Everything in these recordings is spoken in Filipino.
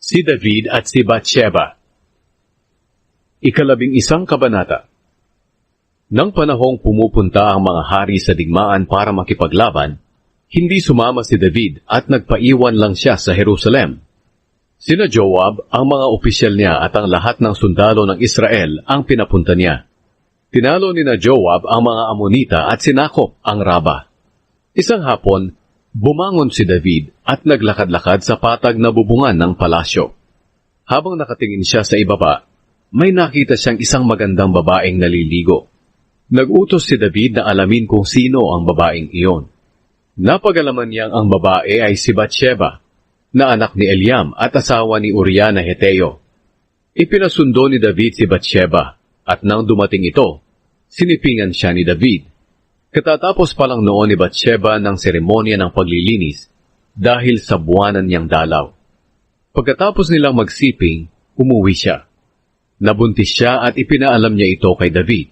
Si David at si Bathsheba. Ikalabing-isang kabanata. Nang panahong pumupunta ang mga hari sa digmaan para makipaglaban, hindi sumama si David at nagpaiwan lang siya sa Jerusalem. Sina Joab, ang mga opisyal niya at ang lahat ng sundalo ng Israel ang pinapunta niya. Tinalo ni na Joab ang mga Amonita at sinakop ang Raba. Isang hapon, bumangon si David at naglakad-lakad sa patag na bubungan ng palasyo. Habang nakatingin siya sa ibaba, may nakita siyang isang magandang babaeng naliligo. Nag-utos si David na alamin kung sino ang babaeng iyon. Napag-alaman niyang ang babae ay si Bathsheba, na anak ni Eliam at asawa ni Uriah na Heteo. Ipinasundo ni David si Bathsheba, at nang dumating ito, sinipingan siya ni David. Katatapos pa lang noon ni Bathsheba ng seremonya ng paglilinis dahil sa buwanan niyang dalaw. Pagkatapos nilang magsiping, umuwi siya. Nabuntis siya at ipinaalam niya ito kay David.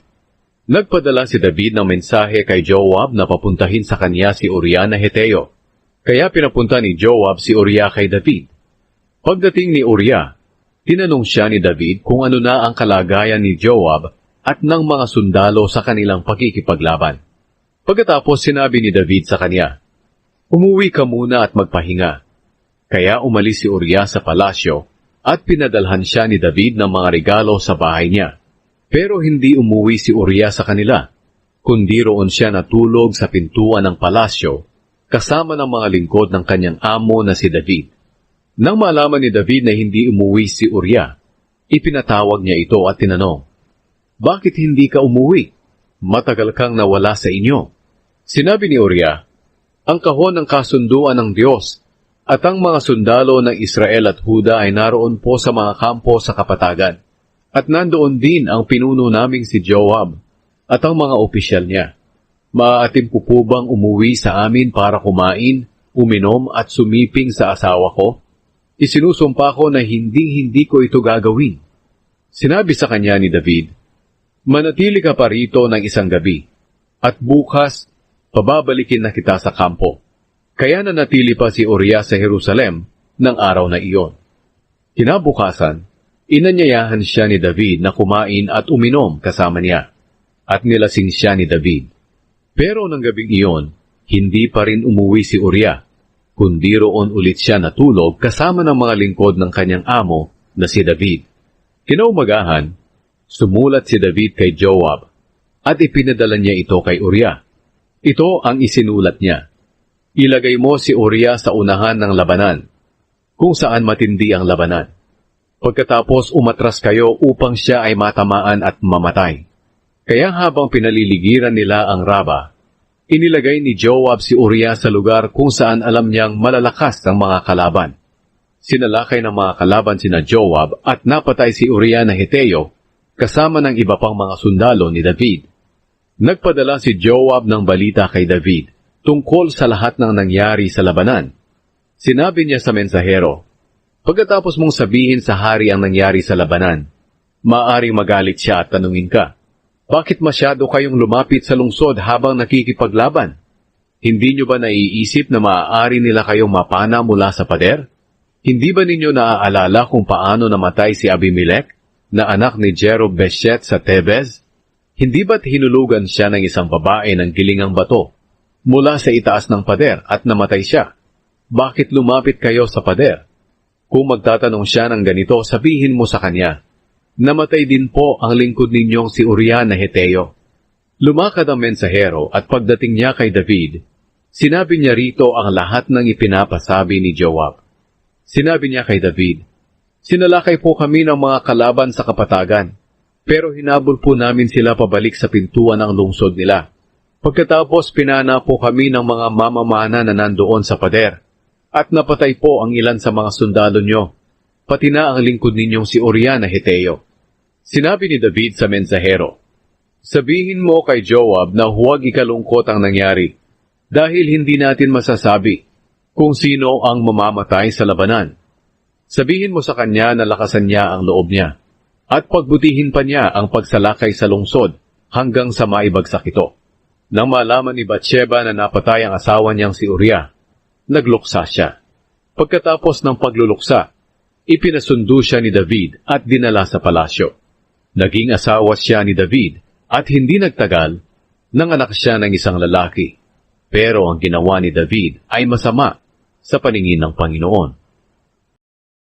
Nagpadala si David ng mensahe kay Joab na papuntahin sa kanya si Uriah na Heteo. Kaya pinapunta ni Joab si Uriah kay David. Pagdating ni Uriah, tinanong siya ni David kung ano na ang kalagayan ni Joab at ng mga sundalo sa kanilang pakikipaglaban. Pagkatapos sinabi ni David sa kanya, "Umuwi ka muna at magpahinga." Kaya umalis si Uriah sa palasyo at pinadalhan siya ni David ng mga regalo sa bahay niya. Pero hindi umuwi si Uriah sa kanila, kundi roon siya natulog sa pintuan ng palasyo kasama ng mga lingkod ng kanyang amo na si David. Nang malaman ni David na hindi umuwi si Uriah, ipinatawag niya ito at tinanong, "Bakit hindi ka umuwi? Matagal kang nawala sa inyo." Sinabi ni Uriah, "Ang kahon ng kasunduan ng Diyos at ang mga sundalo ng Israel at Huda ay naroon po sa mga kampo sa kapatagan. At nandoon din ang pinuno naming si Joab at ang mga opisyal niya. Maaatim ko po bang umuwi sa amin para kumain, uminom at sumiping sa asawa ko? Isinusumpa ko na hindi ko ito gagawin." Sinabi sa kanya ni David, "Manatili ka pa rito ng isang gabi, at bukas, pababalikin na kita sa kampo." Kaya nanatili pa si Uriah sa Jerusalem ng araw na iyon. Kinabukasan, inanyayahan siya ni David na kumain at uminom kasama niya, at nilasing siya ni David. Pero ng gabing iyon, hindi pa rin umuwi si Uriah, kundi roon ulit siya natulog kasama ng mga lingkod ng kanyang amo na si David. Kinaumagahan, sumulat si David kay Joab, at ipinadala niya ito kay Uriah. Ito ang isinulat niya, "Ilagay mo si Uriah sa unahan ng labanan, kung saan matindi ang labanan. Pagkatapos umatras kayo upang siya ay matamaan at mamatay." Kaya habang pinaliligiran nila ang Raba, inilagay ni Joab si Uriah sa lugar kung saan alam niyang malalakas ang mga kalaban. Sinalakay ng mga kalaban sina Joab at napatay si Uriah na Heteo kasama ng iba pang mga sundalo ni David. Nagpadala si Joab ng balita kay David tungkol sa lahat ng nangyari sa labanan. Sinabi niya sa mensahero, "Pagkatapos mong sabihin sa hari ang nangyari sa labanan, maaaring magalit siya at tanungin ka, 'Bakit masyado kayong lumapit sa lungsod habang nakikipaglaban? Hindi niyo ba naiisip na maaari nila kayong mapana mula sa pader? Hindi ba ninyo naaalala kung paano namatay si Abimelech, na anak ni Jerub-Beshet sa Tebez? Hindi ba't hinulugan siya ng isang babae ng gilingang bato mula sa itaas ng pader at namatay siya? Bakit lumapit kayo sa pader?' Kung magtatanong siya ng ganito, sabihin mo sa kanya, 'Namatay din po ang lingkod ninyong si Uriah na Heteo.'" Lumakad ang mensahero at pagdating niya kay David, sinabi niya rito ang lahat ng ipinapasabi ni Joab. Sinabi niya kay David, "Sinalakay po kami ng mga kalaban sa kapatagan, pero hinabol po namin sila pabalik sa pintuan ng lungsod nila. Pagkatapos pinana po kami ng mga mamamana na nandoon sa pader, at napatay po ang ilan sa mga sundalo nyo, pati na ang lingkod ninyong si Uriah na Heteo." Sinabi ni David sa mensahero, "Sabihin mo kay Joab na huwag ikalungkot ang nangyari, dahil hindi natin masasabi kung sino ang mamamatay sa labanan. Sabihin mo sa kanya na lakasan niya ang loob niya, at pagbutihin pa niya ang pagsalakay sa lungsod hanggang sa maibagsak ito." Nang malaman ni Bathsheba na napatay ang asawa niyang si Uriah, nagluksa siya. Pagkatapos ng pagluluksa, ipinasundo siya ni David at dinala sa palasyo. Naging asawa siya ni David at hindi nagtagal, nanganak siya ng isang lalaki. Pero ang ginawa ni David ay masama sa paningin ng Panginoon.